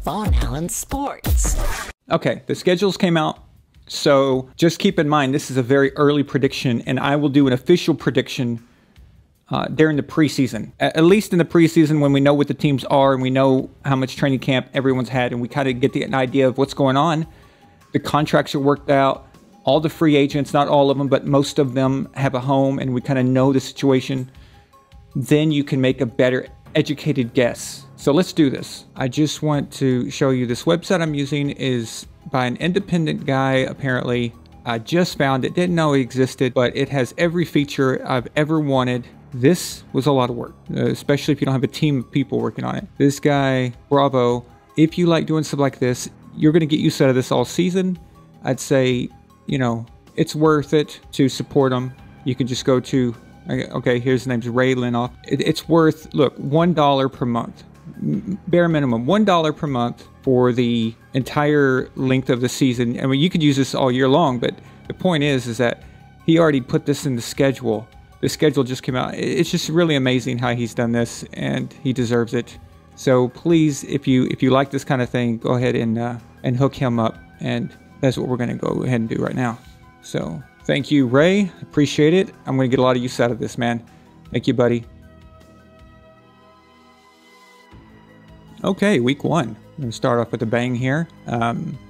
Von Allen Sports. Okay, the schedules came out. So just keep in mind, this is a very early prediction, and I will do an official prediction during the preseason. At least in the preseason, when we know what the teams are and we know how much training camp everyone's had and we kind of get an idea of what's going on. The contracts are worked out. All the free agents, not all of them, but most of them have a home and we kind of know the situation. Then you can make a better educated guess. So let's do this. I just want to show you this website I'm using is by an independent guy, apparently. I just found it, didn't know it existed, but it has every feature I've ever wanted. This was a lot of work, especially if you don't have a team of people working on it. This guy, bravo. If you like doing stuff like this, you're going to get used out of this all season. I'd say, you know, it's worth it to support them. You can just go to, okay, here's his name's Ray Linoff. It's worth, look, $1 per month. Bare minimum, $1 per month for the entire length of the season. I mean, you could use this all year long, but the point is that he already put this in the schedule. The schedule just came out. It's just really amazing how he's done this, and he deserves it. So please, if you like this kind of thing, go ahead and hook him up, and that's what we're going to go ahead and do right now. So thank you, Ray. Appreciate it. I'm going to get a lot of use out of this, man. Thank you, buddy. Okay, week one. I'm going to start off with a bang here.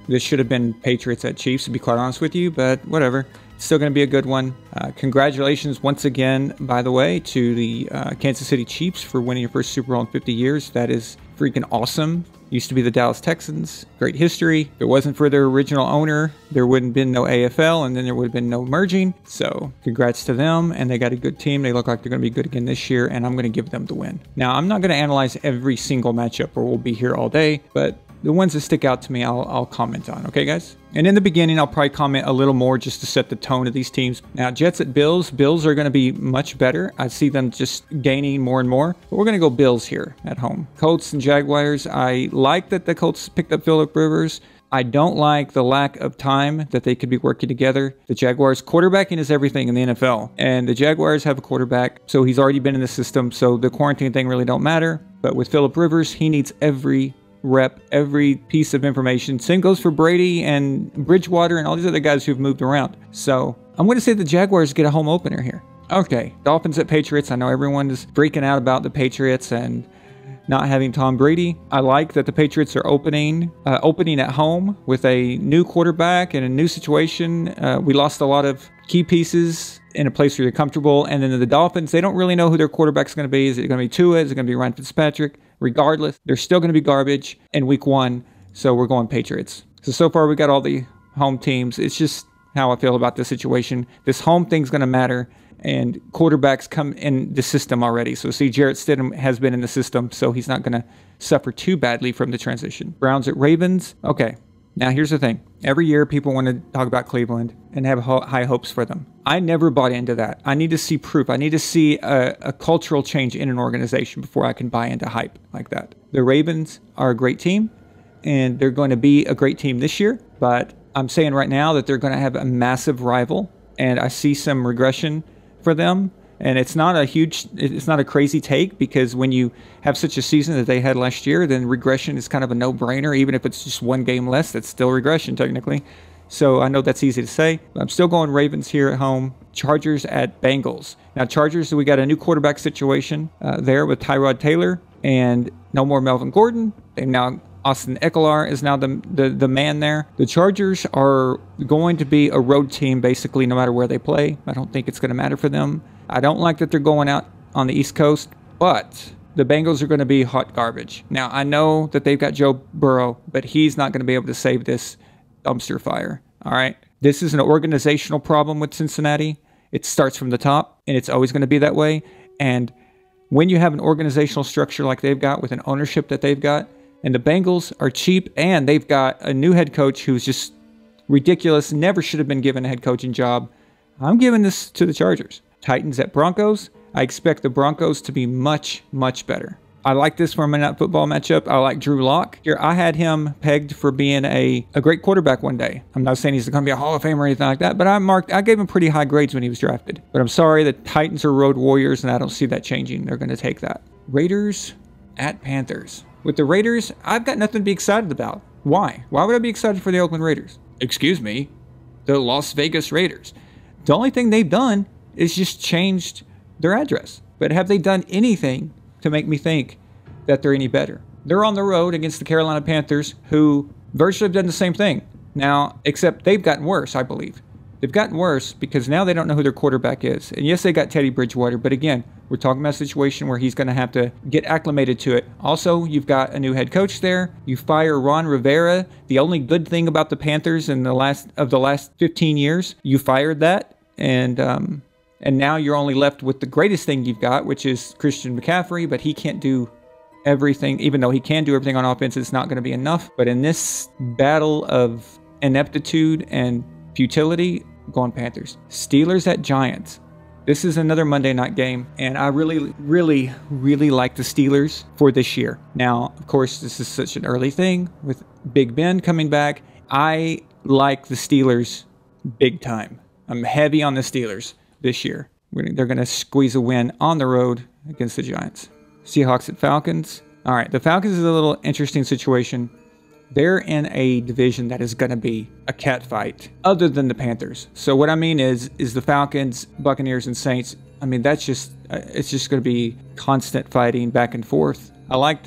This should have been Patriots at Chiefs, to be quite honest with you, but whatever. It's still going to be a good one. Congratulations once again, by the way, to the Kansas City Chiefs for winning your first Super Bowl in 50 years. That is freaking awesome. Used to be the Dallas Texans. Great history. If it wasn't for their original owner, there wouldn't have been no AFL, and then there would have been no merging. So congrats to them, and they got a good team. They look like they're going to be good again this year, and I'm going to give them the win. Now, I'm not going to analyze every single matchup, or we'll be here all day, but the ones that stick out to me, I'll comment on. Okay, guys? And in the beginning, I'll probably comment a little more just to set the tone of these teams. Now, Jets at Bills. Bills are going to be much better. I see them just gaining more and more. But we're going to go Bills here at home. Colts and Jaguars. I like that the Colts picked up Phillip Rivers. I don't like the lack of time that they could be working together. The Jaguars, quarterbacking is everything in the NFL. And the Jaguars have a quarterback, so he's already been in the system. So the quarantine thing really don't matter. But with Phillip Rivers, he needs every rep, every piece of information. Same goes for Brady and Bridgewater and all these other guys who've moved around. So I'm going to say the Jaguars get a home opener here. Okay, Dolphins at Patriots. I know everyone is freaking out about the Patriots and not having Tom Brady. I like that the Patriots are opening at home with a new quarterback and a new situation. We lost a lot of key pieces in a place where you're comfortable. And then the Dolphins, they don't really know who their quarterback's going to be. Is it going to be Tua? Is it going to be Ryan Fitzpatrick? Regardless, they're still going to be garbage in week one. So we're going Patriots. So far we got all the home teams. It's just how I feel about this situation. This home thing's going to matter. And quarterbacks come in the system already. So see, Jarrett Stidham has been in the system, so he's not going to suffer too badly from the transition. Browns at Ravens. Okay, now here's the thing. Every year people want to talk about Cleveland and have high hopes for them. I never bought into that. I need to see proof. I need to see a cultural change in an organization before I can buy into hype like that. The Ravens are a great team, and they're going to be a great team this year. But I'm saying right now that they're going to have a massive rival, and I see some regression for them. And it's not a crazy take, because when you have such a season that they had last year, then regression is kind of a no-brainer. Even if it's just one game less, that's still regression technically. So I know that's easy to say. I'm still going Ravens here at home. Chargers at Bengals. Now Chargers, we got a new quarterback situation there with Tyrod Taylor, and no more Melvin Gordon. And now Austin Eckler is now the man there. The Chargers are going to be a road team basically no matter where they play. I don't think it's going to matter for them. I don't like that they're going out on the East Coast, but the Bengals are going to be hot garbage. Now, I know that they've got Joe Burrow, but he's not going to be able to save this dumpster fire, all right? This is an organizational problem with Cincinnati. It starts from the top, and it's always going to be that way. And when you have an organizational structure like they've got, with an ownership that they've got, and the Bengals are cheap, and they've got a new head coach who's just ridiculous, never should have been given a head coaching job, I'm giving this to the Chargers. Titans at Broncos. I expect the Broncos to be much, much better. I like this for a Monday Night Football matchup. I like Drew Lock. Here, I had him pegged for being a great quarterback one day. I'm not saying he's going to be a Hall of Famer or anything like that, but I gave him pretty high grades when he was drafted. But I'm sorry, the Titans are road warriors, and I don't see that changing. They're going to take that. Raiders at Panthers. With the Raiders, I've got nothing to be excited about. Why? Why would I be excited for the Oakland Raiders? Excuse me, the Las Vegas Raiders. The only thing they've done is just changed their address. But have they done anything to make me think that they're any better? They're on the road against the Carolina Panthers, who virtually have done the same thing. Now, except they've gotten worse, I believe. They've gotten worse because now they don't know who their quarterback is. And yes, they got Teddy Bridgewater, but again, we're talking about a situation where he's going to have to get acclimated to it. Also, you've got a new head coach there. You fire Ron Rivera, the only good thing about the Panthers in the last 15 years. You fired that, and now you're only left with the greatest thing you've got, which is Christian McCaffrey, but he can't do everything. Even though he can do everything on offense, it's not going to be enough. But in this battle of ineptitude and futility, going Panthers. Steelers at Giants. This is another Monday night game, and I really, really, really like the Steelers for this year. Now, of course, this is such an early thing with Big Ben coming back. I like the Steelers big time. I'm heavy on the Steelers this year. They're going to squeeze a win on the road against the Giants. Seahawks at Falcons. All right, the Falcons is a little interesting situation. They're in a division that is going to be a cat fight other than the Panthers. So what I mean is the Falcons, Buccaneers, and Saints. I mean, that's just, it's just going to be constant fighting back and forth. I liked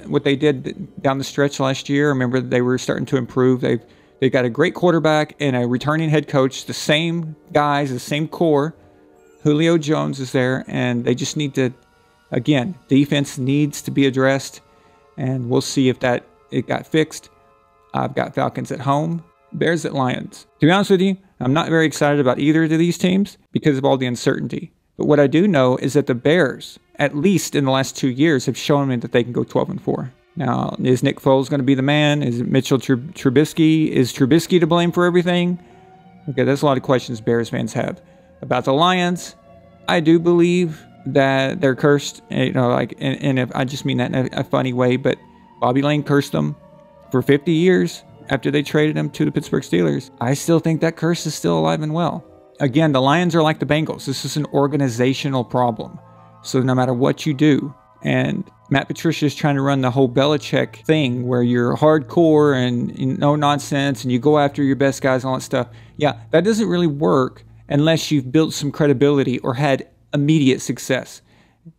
what they did down the stretch last year. I remember they were starting to improve. They got a great quarterback and a returning head coach, the same guys, the same core. Julio Jones is there, and they just need to, again, defense needs to be addressed, and we'll see if it got fixed. I've got Falcons at home, Bears at Lions. To be honest with you, I'm not very excited about either of these teams because of all the uncertainty. But what I do know is that the Bears, at least in the last 2 years, have shown me that they can go 12-4. Now, is Nick Foles going to be the man? Is it Mitchell Trubisky? Is Trubisky to blame for everything? Okay, there's a lot of questions Bears fans have. About the Lions, I do believe that they're cursed. You know, like, and if I just mean that in a funny way, but Bobby Lane cursed them for 50 years after they traded him to the Pittsburgh Steelers. I still think that curse is still alive and well. Again, the Lions are like the Bengals. This is an organizational problem. So no matter what you do, and Matt Patricia is trying to run the whole Belichick thing where you're hardcore and no nonsense and you go after your best guys and all that stuff. Yeah, that doesn't really work unless you've built some credibility or had immediate success.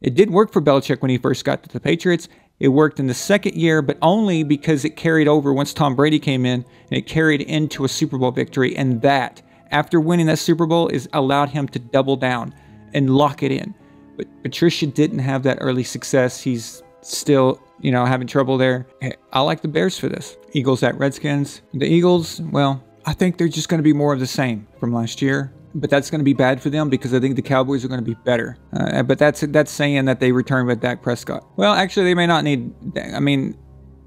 It did work for Belichick when he first got to the Patriots. It worked in the second year, but only because it carried over once Tom Brady came in, and it carried into a Super Bowl victory. And that, after winning that Super Bowl, is allowed him to double down and lock it in. But Patricia didn't have that early success. He's still, you know, having trouble there. I like the Bears for this. Eagles at Redskins. The Eagles, well, I think they're just going to be more of the same from last year. But that's going to be bad for them because I think the Cowboys are going to be better. But that's saying that they return with Dak Prescott. Well, actually, they may not need. I mean,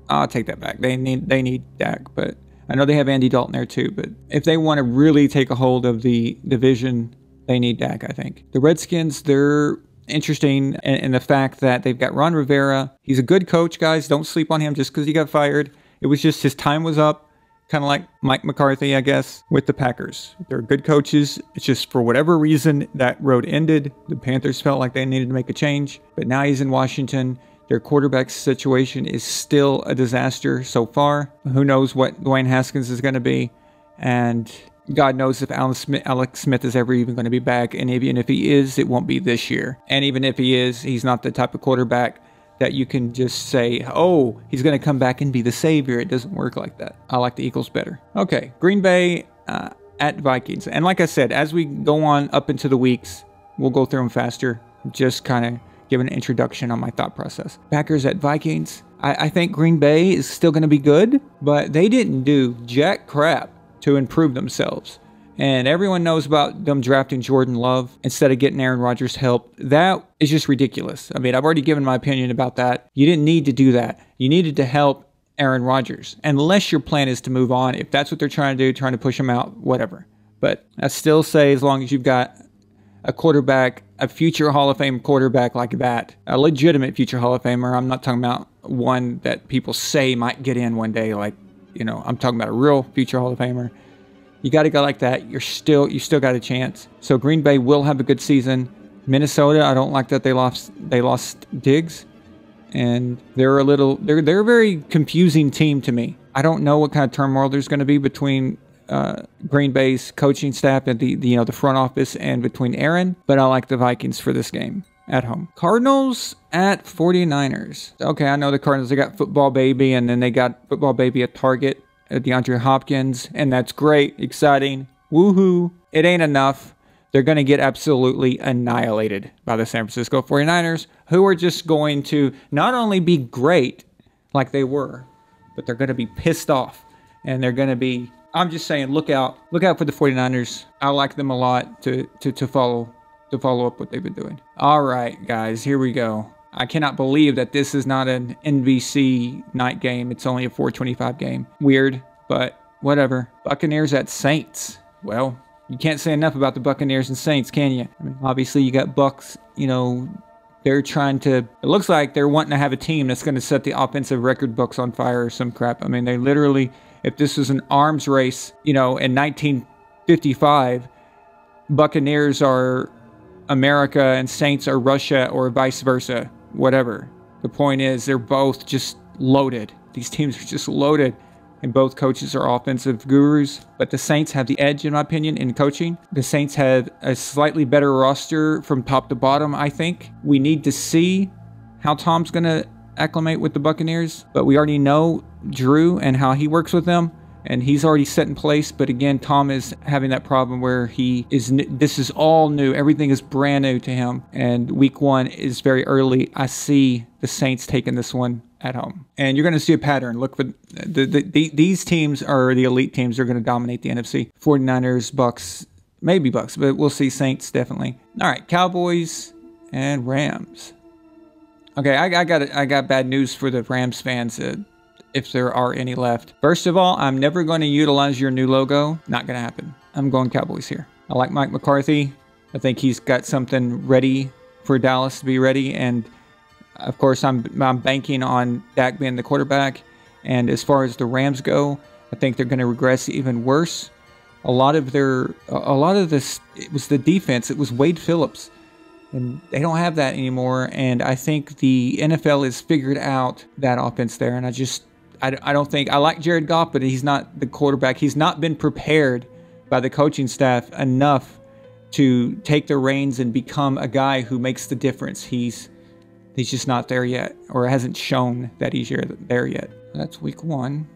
I'll take that back. They need Dak, but I know they have Andy Dalton there too. But if they want to really take a hold of the division, they need Dak. I think the Redskins, they're interesting in the fact that they've got Ron Rivera. He's a good coach, guys. Don't sleep on him just because he got fired. It was just his time was up. Kind of like Mike McCarthy, I guess, with the Packers. They're good coaches. It's just for whatever reason that road ended. The Panthers felt like they needed to make a change. But now he's in Washington. Their quarterback situation is still a disaster so far. Who knows what Dwayne Haskins is going to be. And God knows if Alex Smith is ever even going to be back. And even if he is, it won't be this year. And even if he is, he's not the type of quarterback that you can just say, oh, he's going to come back and be the savior. It doesn't work like that. I like the Eagles better. Okay, Green Bay at Vikings. And like I said, as we go on up into the weeks, we'll go through them faster. Just kind of give an introduction on my thought process. Packers at Vikings. I think Green Bay is still going to be good, but they didn't do jack crap to improve themselves. And everyone knows about them drafting Jordan Love instead of getting Aaron Rodgers' help. That is just ridiculous. I mean, I've already given my opinion about that. You didn't need to do that. You needed to help Aaron Rodgers. Unless your plan is to move on. If that's what they're trying to do, trying to push him out, whatever. But I still say as long as you've got a quarterback, a future Hall of Fame quarterback like that, a legitimate future Hall of Famer. I'm not talking about one that people say might get in one day. Like, you know, I'm talking about a real future Hall of Famer. You got a guy like that, you still got a chance. So Green Bay will have a good season. Minnesota, I don't like that they lost Diggs. and they're a very confusing team to me. I don't know what kind of turmoil there's going to be between Green Bay's coaching staff and the front office and between Aaron, but I like the Vikings for this game at home. Cardinals at 49ers. Okay, I know the Cardinals, they got football baby, and then they got football baby at Target, DeAndre Hopkins, and that's great, exciting, woohoo. It ain't enough. They're going to get absolutely annihilated by the San Francisco 49ers, who are just going to not only be great like they were, but they're going to be pissed off. And they're going to be, I'm just saying, look out for the 49ers. I like them a lot to follow up what they've been doing. All right, guys, here we go. I cannot believe that this is not an NBC night game. It's only a 425 game. Weird, but whatever. Buccaneers at Saints. Well, you can't say enough about the Buccaneers and Saints, can you? I mean, obviously, you got Bucks, they're trying to, it looks like they're wanting to have a team that's going to set the offensive record books on fire or some crap. I mean, they literally, if this was an arms race, in 1955, Buccaneers are America and Saints are Russia or vice versa, whatever. The point is, they're both just loaded. These teams are just loaded. And both coaches are offensive gurus. But the Saints have the edge, in my opinion, in coaching. The Saints have a slightly better roster from top to bottom, I think. We need to see how Tom's going to acclimate with the Buccaneers. But we already know Drew and how he works with them. And he's already set in place. But again, Tom is having that problem where this is all new. Everything is brand new to him. And week one is very early. I see the Saints taking this one at home. And you're going to see a pattern. Look for these teams are the elite teams. They're going to dominate the NFC. 49ers, Bucks, maybe Bucks, but we'll see Saints definitely. All right, Cowboys and Rams. Okay, I got bad news for the Rams fans, if there are any left. First of all, I'm never going to utilize your new logo. Not going to happen. I'm going Cowboys here. I like Mike McCarthy. I think he's got something ready for Dallas to be ready, and of course, I'm banking on Dak being the quarterback. And as far as the Rams go, I think they're going to regress even worse. A lot of this, it was the defense. It was Wade Phillips. And they don't have that anymore. And I think the NFL has figured out that offense there. And I don't think, I like Jared Goff, but he's not the quarterback. He's not been prepared by the coaching staff enough to take the reins and become a guy who makes the difference. He's just not there yet, or hasn't shown that he's there yet. That's week one.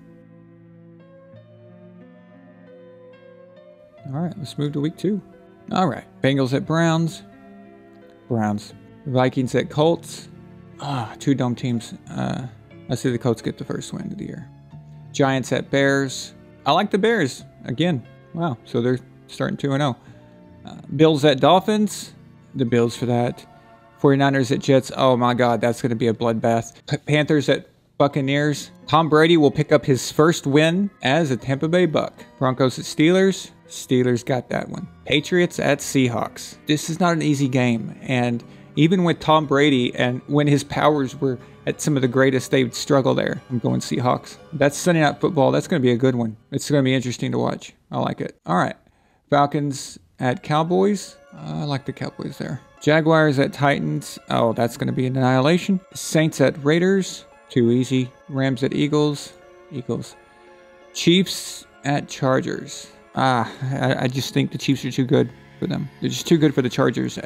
All right, let's move to week two. All right, Bengals at Browns. Vikings at Colts. Two dumb teams. I see the Colts get the first win of the year. Giants at Bears. I like the Bears again. Wow, so they're starting 2-0. Bills at Dolphins. The Bills for that. 49ers at Jets. Oh my God, that's going to be a bloodbath. Panthers at Buccaneers. Tom Brady will pick up his first win as a Tampa Bay Buck. Broncos at Steelers. Steelers got that one. Patriots at Seahawks. This is not an easy game. And even with Tom Brady and when his powers were at some of the greatest, they would struggle there. I'm going Seahawks. That's Sunday Night Football. That's going to be a good one. It's going to be interesting to watch. I like it. All right. Falcons at Cowboys. I like the Cowboys there. Jaguars at Titans. Oh, that's going to be an annihilation. Saints at Raiders. Too easy. Rams at Eagles. Eagles. Chiefs at Chargers. I just think the Chiefs are too good for them. They're just too good for the Chargers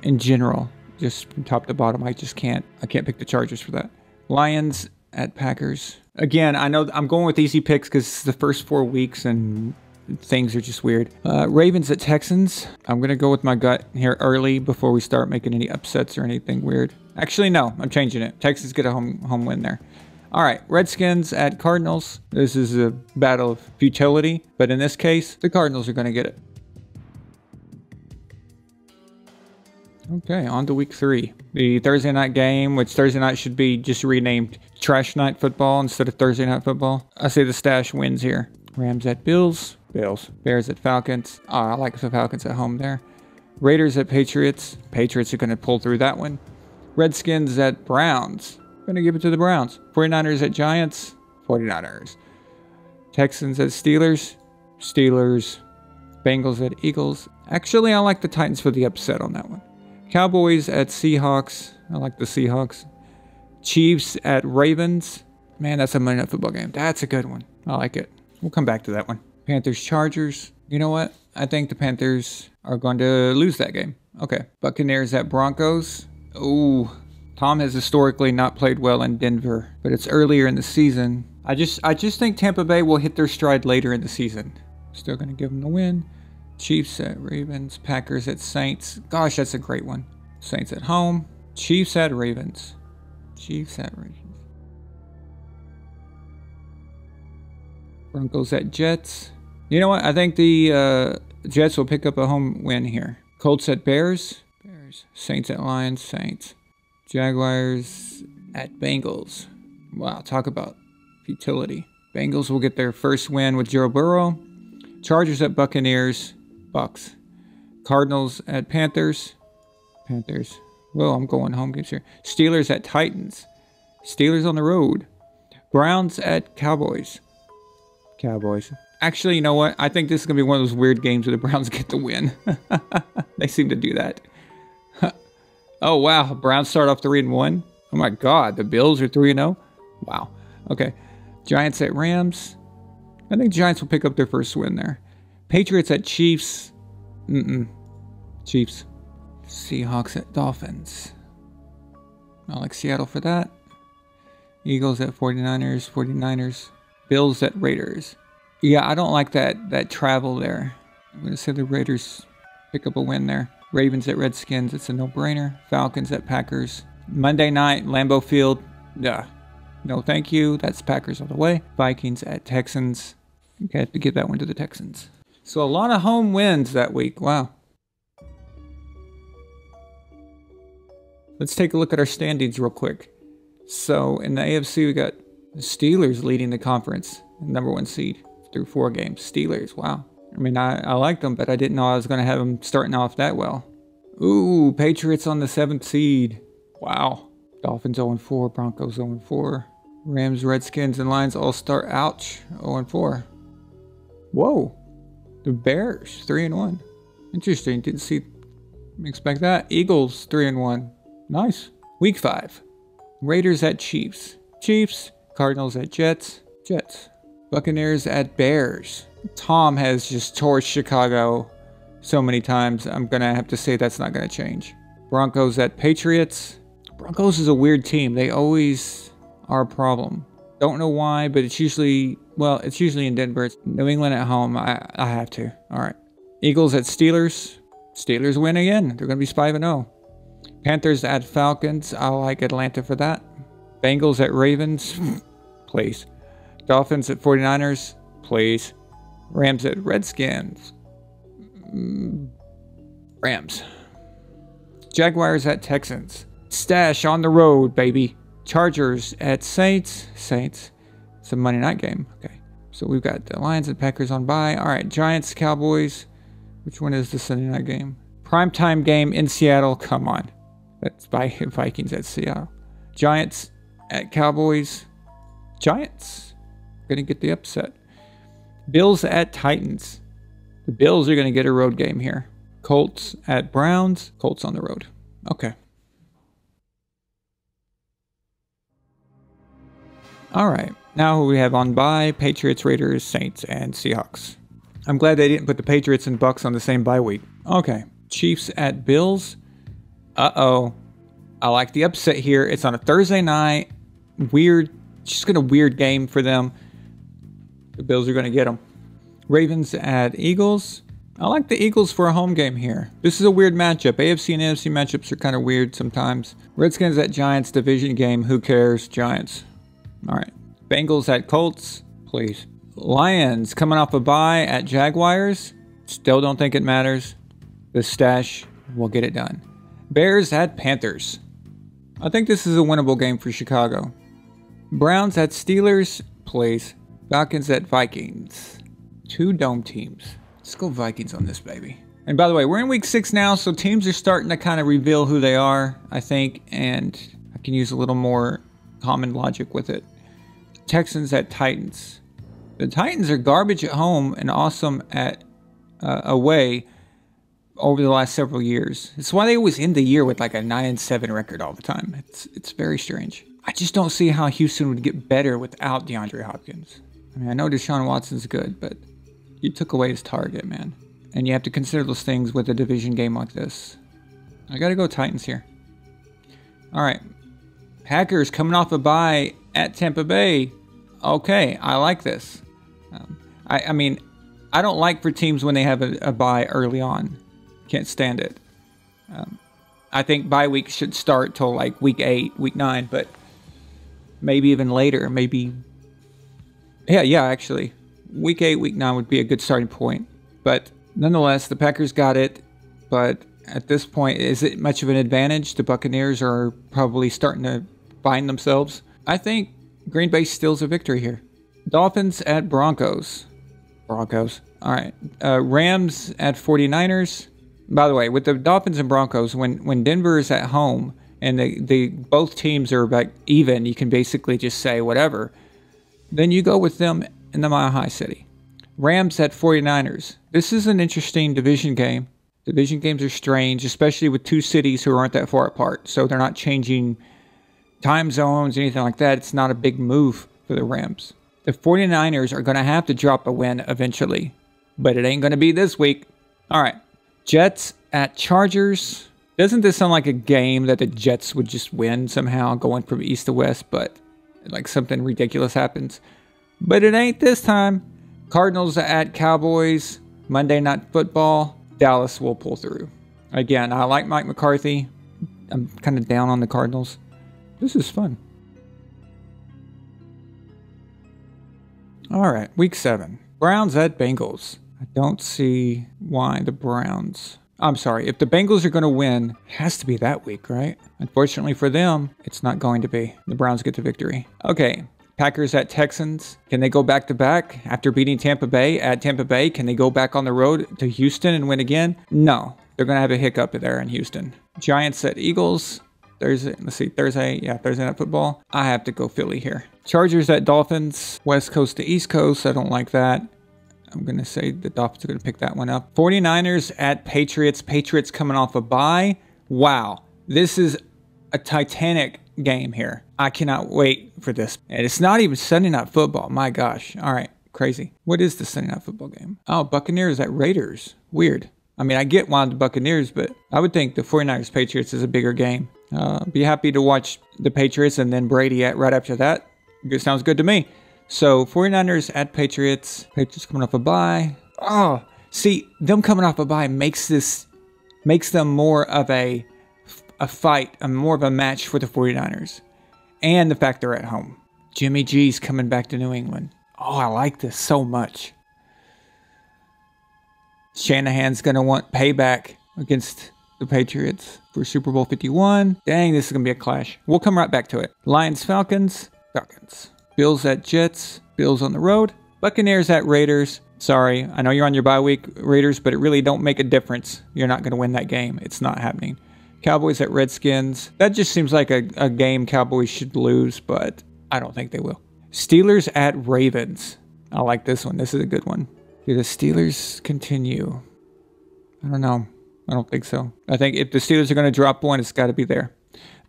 in general. Just from top to bottom, I can't pick the Chargers for that. Lions at Packers. Again, I know I'm going with easy picks because it's the first 4 weeks and things are just weird. Ravens at Texans. I'm going to go with my gut here early before we start making any upsets or anything weird. Actually, no, I'm changing it. Texans get a home win there. All right, Redskins at Cardinals. This is a battle of futility, but in this case, the Cardinals are going to get it. Okay, on to week 3. The Thursday night game, which Thursday night should be just renamed Trash Night Football instead of Thursday Night Football. I say the stash wins here. Rams at Bills. Bills. Bears at Falcons. I like the Falcons at home there. Raiders at Patriots. Patriots are going to pull through that one. Redskins at Browns. Going to give it to the Browns. 49ers at Giants. 49ers. Texans at Steelers. Steelers. Bengals at Eagles. Actually, I like the Titans for the upset on that one. Cowboys at Seahawks. I like the Seahawks. Chiefs at Ravens. Man, that's a Monday Night Football game. That's a good one. I like it. We'll come back to that one. Panthers, Chargers. You know what? I think the Panthers are going to lose that game. Okay. Buccaneers at Broncos. Ooh. Tom has historically not played well in Denver, but it's earlier in the season. I just think Tampa Bay will hit their stride later in the season. Still going to give them the win. Chiefs at Ravens. Packers at Saints. Gosh, that's a great one. Saints at home. Chiefs at Ravens. Chiefs at Ravens. Broncos at Jets. You know what? I think the Jets will pick up a home win here. Colts at Bears. Bears. Saints at Lions. Saints. Jaguars at Bengals. Wow, talk about futility. Bengals will get their first win with Joe Burrow. Chargers at Buccaneers. Bucks. Cardinals at Panthers. Panthers. Whoa, I'm going home games here. Steelers at Titans. Steelers on the road. Browns at Cowboys. Cowboys. Actually, you know what? I think this is going to be one of those weird games where the Browns get the win. They seem to do that. Oh, wow. Browns start off 3-1. Oh, my God. The Bills are 3-0. Wow. Okay. Giants at Rams. I think Giants will pick up their first win there. Patriots at Chiefs. Chiefs. Seahawks at Dolphins. I like Seattle for that. Eagles at 49ers. 49ers. Bills at Raiders. Yeah, I don't like that travel there. I'm going to say the Raiders pick up a win there. Ravens at Redskins. It's a no-brainer. Falcons at Packers. Monday night, Lambeau Field. No, thank you. That's Packers all the way. Vikings at Texans. Okay, have to give that one to the Texans. So a lot of home wins that week. Wow. Let's take a look at our standings real quick. So in the AFC, we got the Steelers leading the conference, #1 seed through 4 games. Steelers, wow. I mean, I like them, but I didn't know I was going to have them starting off that well. Ooh, Patriots on the 7th seed. Wow. Dolphins 0-4, Broncos 0-4. Rams, Redskins, and Lions all start, ouch, 0-4. Whoa. The Bears, 3-1. Interesting, didn't expect that. Eagles, 3-1. Nice. Week 5. Raiders at Chiefs. Chiefs. Cardinals at Jets. Jets. Buccaneers at Bears. Tom has just torched Chicago so many times. I'm going to have to say that's not going to change. Broncos at Patriots. Broncos is a weird team. They always are a problem. Don't know why, but it's usually in Denver. It's New England at home. I have to. All right. Eagles at Steelers. Steelers win again. They're going to be 5-0. Panthers at Falcons. I like Atlanta for that. Bengals at Ravens. Please. Dolphins at 49ers. Please. Rams at Redskins. Rams. Jaguars at Texans. Stash on the road, baby. Chargers at Saints. Saints. It's a Monday night game. Okay. So we've got the Lions and Packers on bye. All right. Giants, Cowboys. Which one is the Sunday night game? Primetime game in Seattle. Come on. That's by Vikings at Seattle. Giants at Cowboys. Giants. Gonna get the upset. Bills at Titans. The Bills are gonna get a road game here. Colts at Browns. Colts on the road. Okay. All right. Now who we have on bye? Patriots, Raiders, Saints, and Seahawks. I'm glad they didn't put the Patriots and Bucks on the same bye week. Okay. Chiefs at Bills. Uh-oh. I like the upset here. It's on a Thursday night. Weird. Just a weird game for them. The Bills are going to get them. Ravens at Eagles. I like the Eagles for a home game here. This is a weird matchup. AFC and NFC matchups are kind of weird sometimes. Redskins at Giants, division game. Who cares? Giants. All right. Bengals at Colts. Please. Lions coming off a bye at Jaguars. Still don't think it matters. The stash will get it done. Bears at Panthers. I think this is a winnable game for Chicago. Browns at Steelers. Please. Falcons at Vikings. 2 dome teams. Let's go Vikings on this baby. And by the way, we're in week 6 now, so teams are starting to kind of reveal who they are, I think, and I can use a little more common logic with it. Texans at Titans. The Titans are garbage at home and awesome at away over the last several years. It's why they always end the year with like a 9-7 record all the time. It's very strange. I just don't see how Houston would get better without DeAndre Hopkins. I mean, I know Deshaun Watson's good, but you took away his target, man. And you have to consider those things with a division game like this. I got to go Titans here. All right. Packers coming off a bye at Tampa Bay. Okay, I like this. I mean, I don't like for teams when they have a bye early on. Can't stand it. I think bye week should start till like week 8, week 9, but maybe even later. Maybe. Yeah, actually. Week 8, week 9 would be a good starting point. But nonetheless, the Packers got it. But at this point, is it much of an advantage? The Buccaneers are probably starting to find themselves. I think Green Bay steals a victory here. Dolphins at Broncos. Broncos. All right. Rams at 49ers. By the way, with the Dolphins and Broncos, when Denver is at home and both teams are back even, you can basically just say whatever. Then you go with them in the Mile High City. Rams at 49ers. This is an interesting division game. Division games are strange, especially with two cities who aren't that far apart. So they're not changing time zones, anything like that. It's not a big move for the Rams. The 49ers are going to have to drop a win eventually, but it ain't going to be this week. All right. Jets at Chargers. Doesn't this sound like a game that the Jets would just win somehow going from east to west, but like something ridiculous happens? But it ain't this time. Cardinals at Cowboys. Monday Night Football. Dallas will pull through. Again, I like Mike McCarthy. I'm kind of down on the Cardinals. This is fun. All right, week 7. Browns at Bengals. I don't see why the Browns... I'm sorry, if the Bengals are going to win, it has to be that week, right? Unfortunately for them, it's not going to be. The Browns get the victory. Okay, Packers at Texans. Can they go back-to-back after beating Tampa Bay at Tampa Bay? Can they go back on the road to Houston and win again? No, they're going to have a hiccup there in Houston. Giants at Eagles. Thursday Night Football. I have to go Philly here. Chargers at Dolphins. West Coast to East Coast. I don't like that. I'm going to say the Dolphins are going to pick that one up. 49ers at Patriots. Patriots coming off a bye. Wow. This is a titanic game here. I cannot wait for this. And it's not even Sunday Night Football. My gosh. All right. Crazy. What is the Sunday Night Football game? Oh, Buccaneers at Raiders. Weird. I mean, I get why the Buccaneers, but I would think the 49ers Patriots is a bigger game. Be happy to watch the Patriots and then Brady right after that. It sounds good to me. So 49ers at Patriots. Patriots coming off a bye. Oh, see, them coming off a bye makes them more of a fight, more of a match for the 49ers. And the fact they're at home. Jimmy G's coming back to New England. Oh, I like this so much. Shanahan's going to want payback against the Patriots for Super Bowl 51. Dang, this is going to be a clash. We'll come right back to it. Lions, Falcons. Falcons. Bills at Jets. Bills on the road. Buccaneers at Raiders. Sorry, I know you're on your bye week, Raiders, but it really don't make a difference. You're not going to win that game. It's not happening. Cowboys at Redskins. That just seems like a game Cowboys should lose, but I don't think they will. Steelers at Ravens. I like this one. This is a good one. Do the Steelers continue? I don't know. I don't think so. I think if the Steelers are going to drop one, it's got to be there.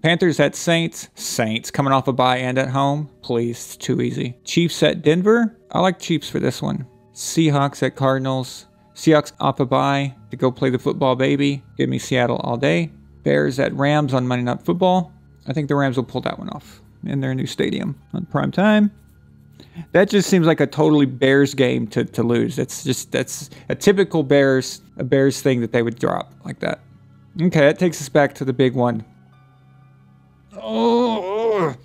Panthers at Saints. Saints coming off a bye and at home. Please, it's too easy. Chiefs at Denver. I like Chiefs for this one. Seahawks at Cardinals. Seahawks off a bye to go play the football baby. Give me Seattle all day. Bears at Rams on Monday Night Football. I think the Rams will pull that one off in their new stadium on prime time. That just seems like a totally Bears game to lose. That's a typical Bears thing that they would drop like that. Okay, that takes us back to the big one. Oh,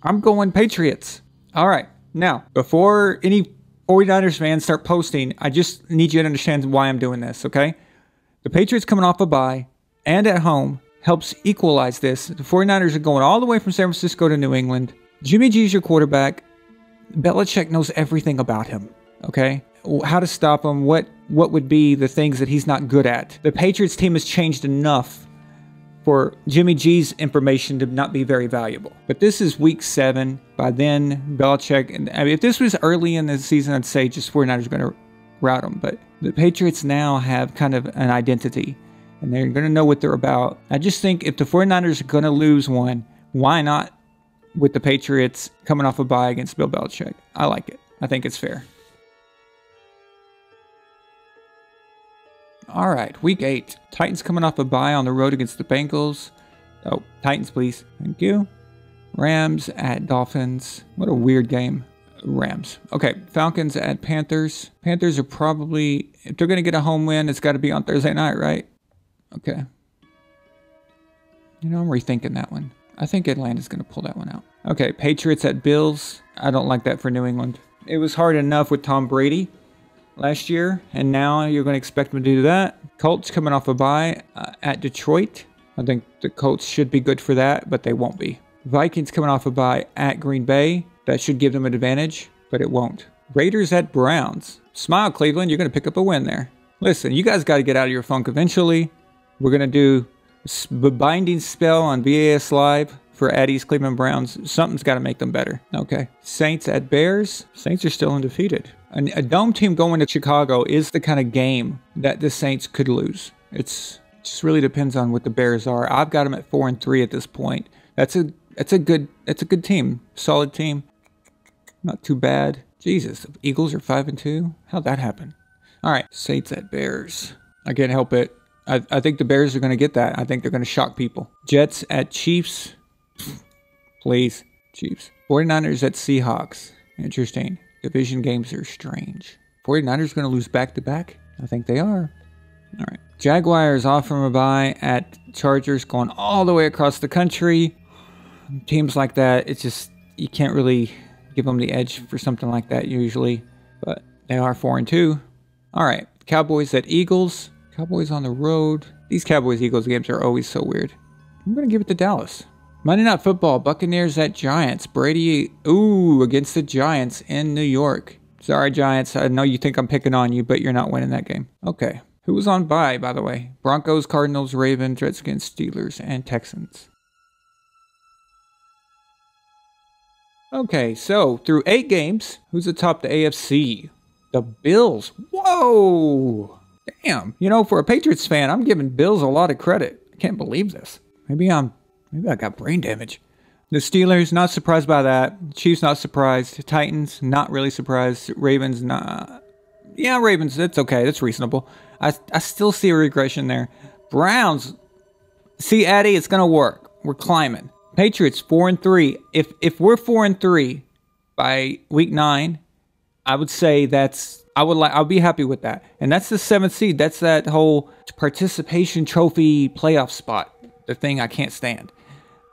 I'm going Patriots. All right, now before any 49ers fans start posting, I just need you to understand why I'm doing this. Okay, the Patriots coming off a bye and at home helps equalize this. The 49ers are going all the way from San Francisco to New England. Jimmy G's your quarterback. Belichick knows everything about him, okay? How to stop him, what would be the things that he's not good at. The Patriots team has changed enough for Jimmy G's information to not be very valuable. But this is week 7. By then, Belichick, and I mean, if this was early in the season, I'd say just 49ers are going to rout them. But the Patriots now have kind of an identity. and they're going to know what they're about. I just think if the 49ers are going to lose one, why not with the Patriots coming off a bye against Bill Belichick? I like it. I think it's fair. All right, week 8. Titans coming off a bye on the road against the Bengals. Oh, Titans, please. Thank you. Rams at Dolphins. What a weird game. Rams. Okay, Falcons at Panthers. Panthers are probably, if they're going to get a home win, it's got to be on Thursday night, right? Okay. You know, I'm rethinking that one. I think Atlanta's going to pull that one out. Okay, Patriots at Bills. I don't like that for New England. It was hard enough with Tom Brady last year, and now you're going to expect them to do that. Colts coming off a bye at Detroit. I think the Colts should be good for that, but they won't be. Vikings coming off a bye at Green Bay. That should give them an advantage, but it won't. Raiders at Browns. Smile, Cleveland. You're going to pick up a win there. Listen, you guys got to get out of your funk eventually. We're going to do a binding spell on VAS Live for Eddie's Cleveland Browns. Something's got to make them better. Okay. Saints at Bears. Saints are still undefeated. A dome team going to Chicago is the kind of game that the Saints could lose. It just really depends on what the Bears are. I've got them at 4-3 at this point. That's a good team. Solid team. Not too bad. Jesus, the Eagles are 5-2. How'd that happen? All right, Saints at Bears. I can't help it. I think the Bears are going to get that. I think they're going to shock people. Jets at Chiefs. Please, Chiefs. 49ers at Seahawks. Interesting. Division games are strange. 49ers going to lose back-to-back? I think they are. All right. Jaguars off from a bye at Chargers, going all the way across the country. Teams like that, it's just, you can't really give them the edge for something like that usually. But they are 4-2. All right. Cowboys at Eagles. Cowboys on the road. These Cowboys-Eagles games are always so weird. I'm going to give it to Dallas. Monday Night Football. Buccaneers at Giants. Brady, against the Giants in New York. Sorry, Giants. I know you think I'm picking on you, but you're not winning that game. Okay. Who was on bye, by the way? Broncos, Cardinals, Ravens, Redskins, Steelers, and Texans. Okay, so through 8 games, who's atop the AFC? The Bills. Whoa! Damn. You know, for a Patriots fan, I'm giving Bills a lot of credit. I can't believe this. Maybe I got brain damage. The Steelers, not surprised by that. Chiefs, not surprised. Titans, not really surprised. Ravens, not. Yeah, Ravens, that's okay. That's reasonable. I still see a regression there. Browns, see, Eddie, it's going to work. We're climbing. Patriots, 4-3. If we're 4-3 by week 9, I would say I'll be happy with that. And that's the 7th seed. That's that whole participation trophy playoff spot. The thing I can't stand.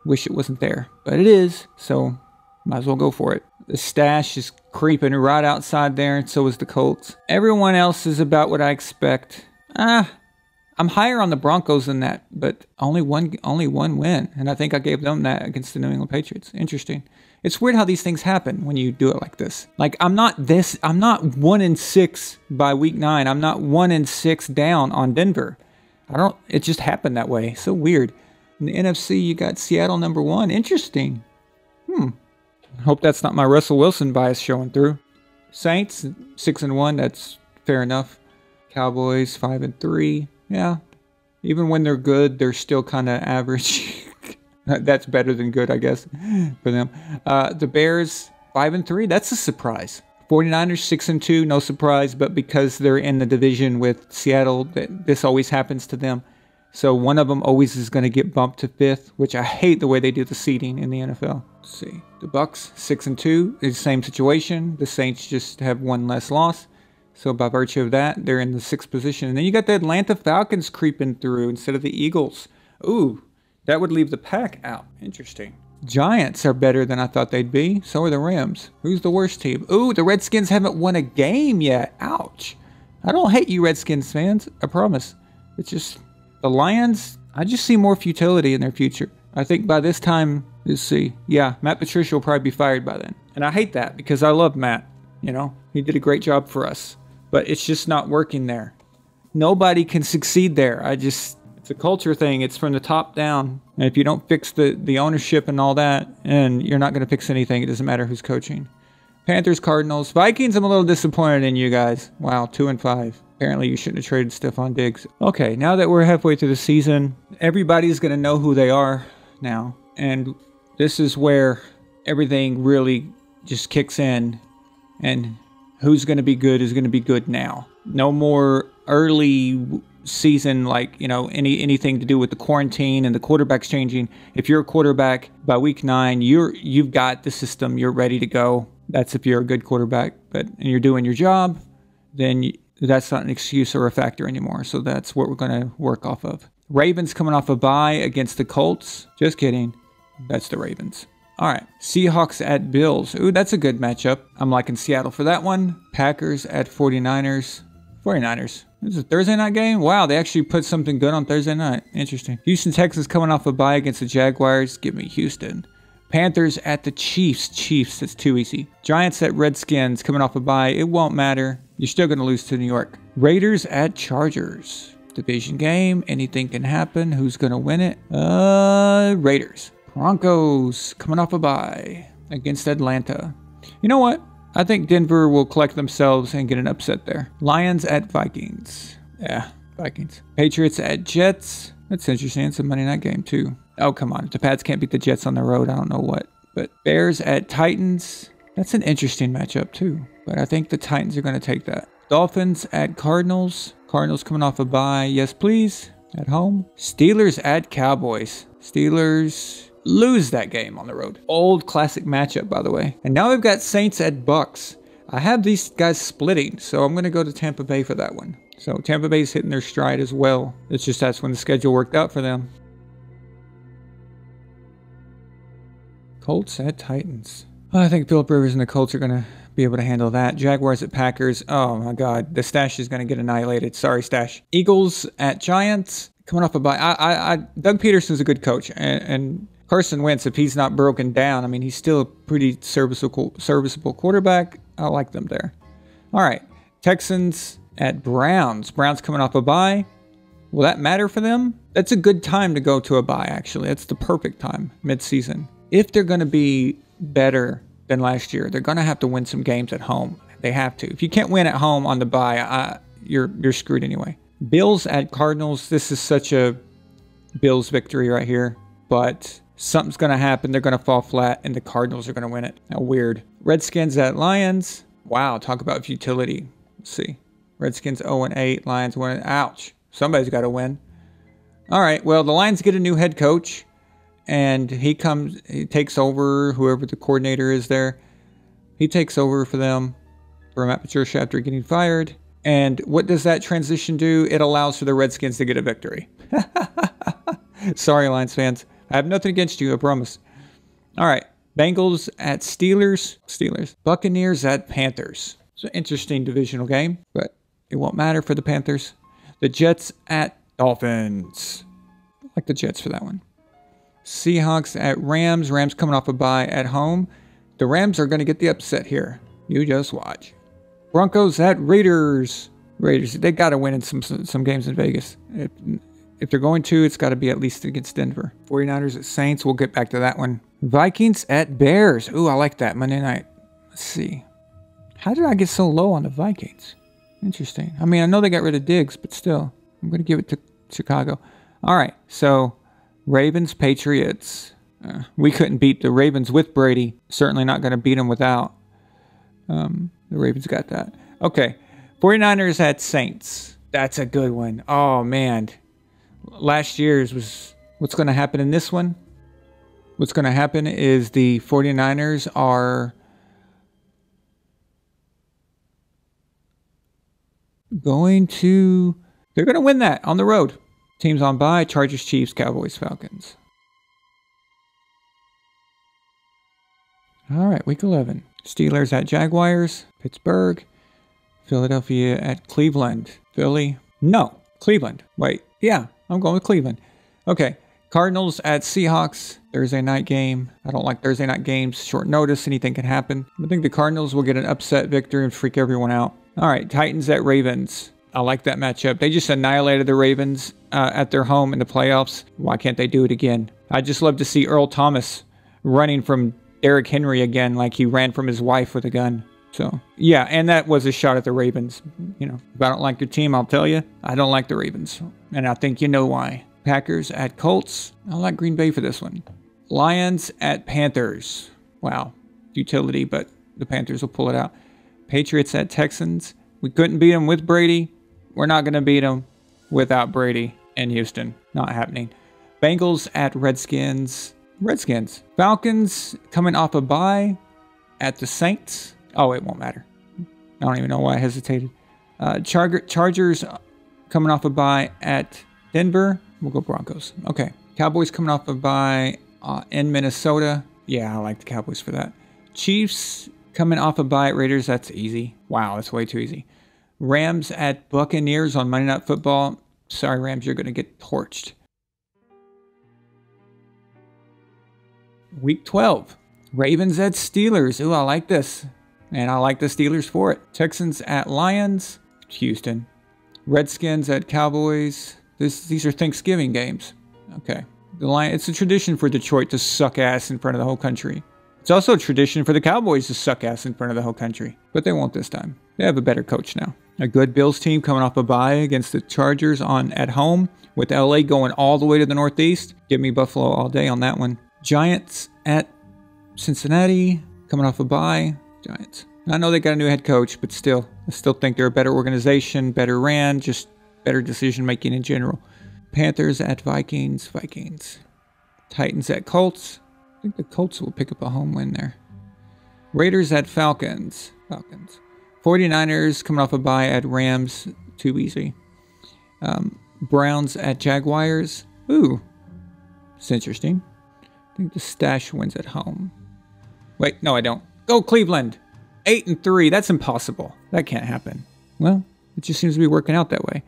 Wish it wasn't there. But it is, so might as well go for it. The stash is creeping right outside there, and so is the Colts. Everyone else is about what I expect. I'm higher on the Broncos than that, but only one win. And I think I gave them that against the New England Patriots. Interesting. It's weird how these things happen when you do it like this. Like, I'm not 1-6 by week 9. I'm not 1-6 down on Denver. It just happened that way. So weird. In the NFC, you got Seattle number 1. Interesting. Hope that's not my Russell Wilson bias showing through. Saints, 6-1. That's fair enough. Cowboys, 5-3. Yeah. Even when they're good, they're still kind of average. That's better than good, I guess, for them. The Bears, 5-3. That's a surprise. 49ers, 6-2. No surprise, but because they're in the division with Seattle, this always happens to them. So one of them always is going to get bumped to 5th, which I hate the way they do the seeding in the NFL. Let's see. The Bucks, 6-2. It's the same situation. The Saints just have one less loss. So by virtue of that, they're in the 6th position. And then you got the Atlanta Falcons creeping through instead of the Eagles. Ooh, that would leave the Pack out. Interesting. Giants are better than I thought they'd be. So are the Rams. Who's the worst team? Ooh, the Redskins haven't won a game yet. Ouch. I don't hate you Redskins fans. I promise. It's just the Lions, I just see more futility in their future. I think by this time, let's see. Yeah, Matt Patricia will probably be fired by then. And I hate that because I love Matt. You know, he did a great job for us. But it's just not working there. Nobody can succeed there. It's a culture thing. It's from the top down. And if you don't fix the ownership and all that, and you're not going to fix anything, it doesn't matter who's coaching. Panthers, Cardinals. Vikings, I'm a little disappointed in you guys. Wow, 2-5. Apparently you shouldn't have traded Stephon Diggs. Okay, now that we're halfway through the season, everybody's going to know who they are now. And this is where everything really just kicks in. And who's going to be good is going to be good now. No more early season, like, you know, anything to do with the quarantine and the quarterbacks changing. If you're a quarterback by week 9, you've got the system, you're ready to go. That's if you're a good quarterback, but and you're doing your job, then that's not an excuse or a factor anymore. So that's what we're going to work off of. Ravens coming off a bye against the Colts. Just kidding. That's the Ravens. All right. Seahawks at Bills. Ooh, that's a good matchup. I'm liking Seattle for that one. Packers at 49ers. 49ers. This is a Thursday night game? Wow, they actually put something good on Thursday night. Interesting. Houston Texans coming off a bye against the Jaguars. Give me Houston. Panthers at the Chiefs. Chiefs, that's too easy. Giants at Redskins coming off a bye. It won't matter. You're still going to lose to New York. Raiders at Chargers. Division game. Anything can happen. Who's going to win it? Raiders. Broncos coming off a bye against Atlanta. You know what? I think Denver will collect themselves and get an upset there. Lions at Vikings. Yeah, Vikings. Patriots at Jets. That's interesting. It's a Monday night game too. Oh, come on. If the Pats can't beat the Jets on the road, I don't know what. But Bears at Titans. That's an interesting matchup too. But I think the Titans are going to take that. Dolphins at Cardinals. Cardinals coming off a bye. Yes, please. At home. Steelers at Cowboys. Steelers lose that game on the road. Old classic matchup, by the way. And now we've got Saints at Bucks. I have these guys splitting, so I'm going to go to Tampa Bay for that one. So Tampa Bay's hitting their stride as well. It's just that's when the schedule worked out for them. Colts at Titans. I think Philip Rivers and the Colts are going to be able to handle that. Jaguars at Packers. Oh my God. The Stash is going to get annihilated. Sorry, Stash. Eagles at Giants. Coming off a bye. Doug Peterson's a good coach. And Carson Wentz, if he's not broken down, I mean, he's still a pretty serviceable quarterback. I like them there. All right. Texans at Browns. Browns coming off a bye. Will that matter for them? That's a good time to go to a bye, actually. That's the perfect time, mid-season. If they're going to be better than last year, they're going to have to win some games at home. They have to. If you can't win at home on the bye, you're screwed anyway. Bills at Cardinals. This is such a Bills victory right here. But something's going to happen. They're going to fall flat, and the Cardinals are going to win it. How weird. Redskins at Lions. Wow, talk about futility. Let's see. Redskins 0-8. Lions 1. Ouch. Somebody's got to win. All right, well, the Lions get a new head coach, and he takes over, whoever the coordinator is there. He takes over for them for Matt Patricia after getting fired. And what does that transition do? It allows for the Redskins to get a victory. Sorry, Lions fans. I have nothing against you, I promise. All right. Bengals at Steelers. Steelers. Buccaneers at Panthers. It's an interesting divisional game, but it won't matter for the Panthers. The Jets at Dolphins. I like the Jets for that one. Seahawks at Rams. Rams coming off a bye at home. The Rams are going to get the upset here. You just watch. Broncos at Raiders. Raiders, they got to win in some games in Vegas. If they're going to, it's got to be at least against Denver. 49ers at Saints. We'll get back to that one. Vikings at Bears. Ooh, I like that. Monday night. Let's see. How did I get so low on the Vikings? Interesting. I mean, I know they got rid of Diggs, but still. I'm going to give it to Chicago. All right. So, Ravens, Patriots. We couldn't beat the Ravens with Brady. Certainly not going to beat them without. The Ravens got that. Okay. 49ers at Saints. That's a good one. Oh, man. Last year's was... What's going to happen in this one? What's going to happen is the 49ers are going to... They're going to win that on the road. Teams on bye. Chargers, Chiefs, Cowboys, Falcons. All right, week 11. Steelers at Jaguars. Pittsburgh. Philadelphia at Cleveland. Philly. No, Cleveland. Wait, yeah, I'm going with Cleveland. Okay, Cardinals at Seahawks. Thursday night game. I don't like Thursday night games. Short notice, anything can happen. I think the Cardinals will get an upset victory and freak everyone out. All right, Titans at Ravens. I like that matchup. They just annihilated the Ravens at their home in the playoffs. Why can't they do it again? I'd just love to see Earl Thomas running from Derrick Henry again like he ran from his wife with a gun. So, yeah, and that was a shot at the Ravens. You know, if I don't like your team, I'll tell you, I don't like the Ravens. And I think you know why. Packers at Colts. I like Green Bay for this one. Lions at Panthers. Wow. Utility, but the Panthers will pull it out. Patriots at Texans. We couldn't beat them with Brady. We're not going to beat them without Brady in Houston. Not happening. Bengals at Redskins. Redskins. Falcons coming off a bye at the Saints. Oh, it won't matter. I don't even know why I hesitated. Chargers coming off a bye at Denver. We'll go Broncos. Okay. Cowboys coming off a bye in Minnesota. Yeah, I like the Cowboys for that. Chiefs coming off a bye at Raiders. That's easy. Wow, that's way too easy. Rams at Buccaneers on Monday Night Football. Sorry, Rams, you're going to get torched. Week 12. Ravens at Steelers. Ooh, I like this. And I like the Steelers for it. Texans at Lions. Houston. Redskins at Cowboys. These are Thanksgiving games. Okay. It's a tradition for Detroit to suck ass in front of the whole country. It's also a tradition for the Cowboys to suck ass in front of the whole country. But they won't this time. They have a better coach now. A good Bills team coming off a bye against the Chargers at home. With LA going all the way to the Northeast. Give me Buffalo all day on that one. Giants at Cincinnati. Coming off a bye. Giants. I know they got a new head coach, but still. I still think they're a better organization. Better ran. Just better decision making in general. Panthers at Vikings. Vikings. Titans at Colts. I think the Colts will pick up a home win there. Raiders at Falcons. Falcons. 49ers coming off a bye at Rams. Too easy. Browns at Jaguars. Ooh. It's interesting. I think the Stash wins at home. Wait, no I don't. Go Cleveland! 8-3. That's impossible. That can't happen. Well, it just seems to be working out that way.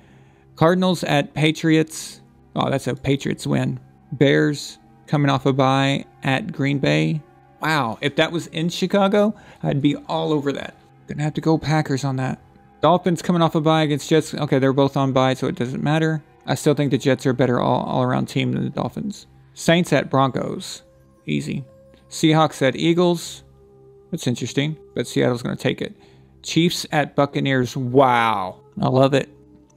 Cardinals at Patriots. Oh, that's a Patriots win. Bears coming off a bye at Green Bay. Wow, if that was in Chicago, I'd be all over that. Gonna have to go Packers on that. Dolphins coming off a bye against Jets. Okay, they're both on bye, so it doesn't matter. I still think the Jets are a better all-around team than the Dolphins. Saints at Broncos. Easy. Seahawks at Eagles. That's interesting, but Seattle's going to take it. Chiefs at Buccaneers. Wow. I love it.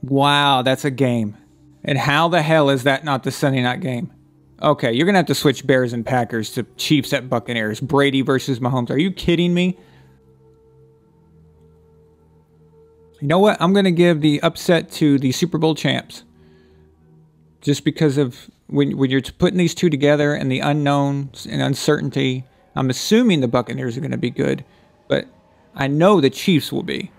Wow, that's a game. And how the hell is that not the Sunday night game? Okay, you're going to have to switch Bears and Packers to Chiefs at Buccaneers. Brady versus Mahomes. Are you kidding me? You know what? I'm going to give the upset to the Super Bowl champs. Just because of when you're putting these two together and the unknowns and uncertainty, I'm assuming the Buccaneers are going to be good, but I know the Chiefs will be.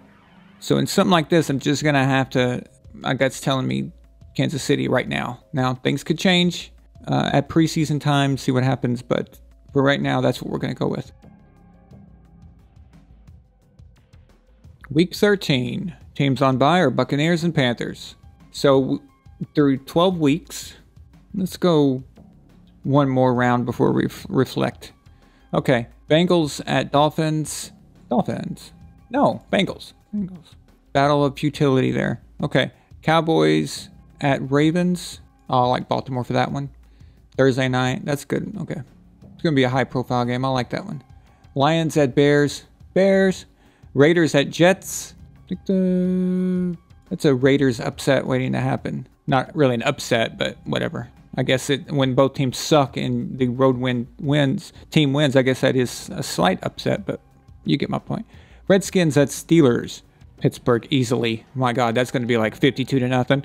So in something like this, I'm just going to have to, my gut's telling me Kansas City right now. Now, things could change at preseason time, see what happens, but for right now, that's what we're going to go with. Week 13, teams on bye are Buccaneers and Panthers. So through 12 weeks, let's go one more round before we reflect. Okay, Bengals at Dolphins. Dolphins. No, Bengals. Bengals. Battle of futility there. Okay, Cowboys at Ravens. Oh, I like Baltimore for that one. Thursday night. That's good. Okay. It's going to be a high-profile game. I like that one. Lions at Bears. Bears. Raiders at Jets. I think that's a Raiders upset waiting to happen. Not really an upset, but whatever. I guess when both teams suck and the road team wins, I guess that is a slight upset, but you get my point. Redskins at Steelers. Pittsburgh easily. My God, that's going to be like 52-0.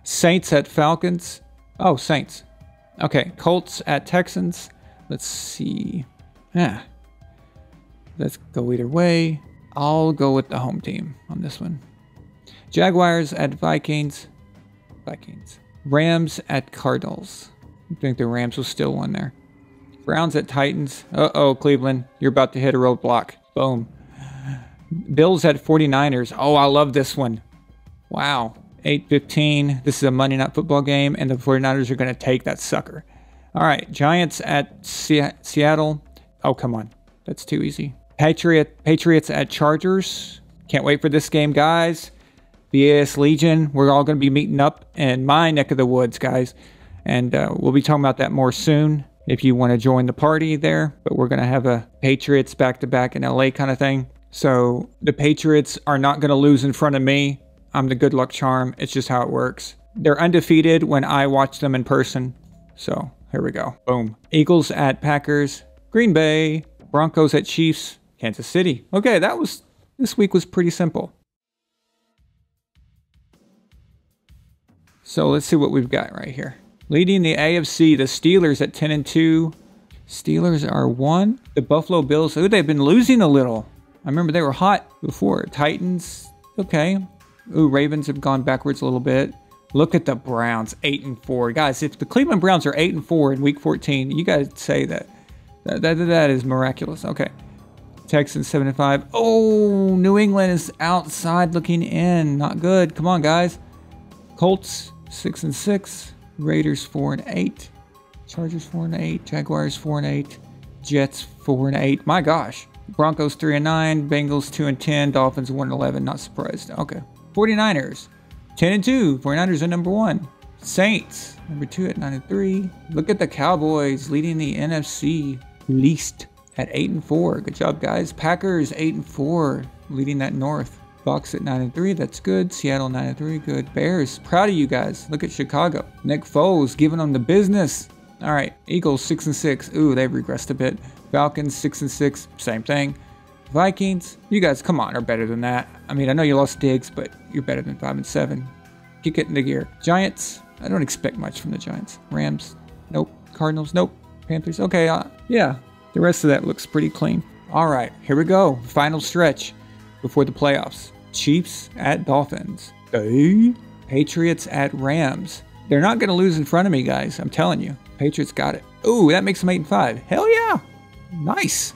Saints at Falcons. Oh, Saints. Okay, Colts at Texans. Let's see. Let's go either way. I'll go with the home team on this one. Jaguars at Vikings. Vikings. Rams at Cardinals. I think the Rams will still win there. Browns at Titans. Uh-oh, Cleveland. You're about to hit a roadblock. Boom. Bills at 49ers. Oh, I love this one. Wow. 8-15. This is a Monday Night Football game, and the 49ers are going to take that sucker. All right. Giants at Seattle. Oh, come on. That's too easy. Patriots at Chargers. Can't wait for this game, guys. BAS Legion. We're all going to be meeting up in my neck of the woods, guys. And we'll be talking about that more soon if you want to join the party there. But we're going to have a Patriots back-to-back in LA kind of thing. So the Patriots are not going to lose in front of me. I'm the good luck charm. It's just how it works. They're undefeated when I watch them in person. So here we go. Boom. Eagles at Packers. Green Bay. Broncos at Chiefs. Kansas City. Okay, this week was pretty simple. So let's see what we've got right here. Leading the AFC, the Steelers at 10-2. Steelers are 1. The Buffalo Bills, oh, they've been losing a little. I remember they were hot before. Titans, okay. Ooh, Ravens have gone backwards a little bit. Look at the Browns, 8-4. Guys, if the Cleveland Browns are 8-4 in week 14, you guys say that. That is miraculous. Okay. Texans 7-5. Oh, New England is outside looking in. Not good. Come on, guys. Colts 6-6. Raiders 4-8. Chargers 4-8. Jaguars 4-8. Jets 4-8. My gosh. Broncos 3-9. Bengals 2-10. Dolphins 1-11. Not surprised. Okay. 49ers 10-2. 49ers are number 1. Saints number 2 at 9-3. Look at the Cowboys leading the NFC least at 8-4. Good job, guys. Packers 8-4 leading that North. Bucks at 9-3. That's good. Seattle 9-3. Good. Bears. Proud of you guys. Look at Chicago. Nick Foles giving them the business. All right. Eagles 6-6. Ooh, they've regressed a bit. Falcons 6-6. Same thing. Vikings. You guys, come on, are better than that. I mean, I know you lost Diggs, but you're better than 5-7. Kick it into gear. Giants. I don't expect much from the Giants. Rams. Nope. Cardinals. Nope. Panthers. Okay. Yeah. The rest of that looks pretty clean. All right. Here we go. Final stretch before the playoffs. Chiefs at Dolphins. Patriots at Rams. They're not going to lose in front of me, guys. I'm telling you. Patriots got it. Ooh, that makes them 8-5. Hell yeah. Nice.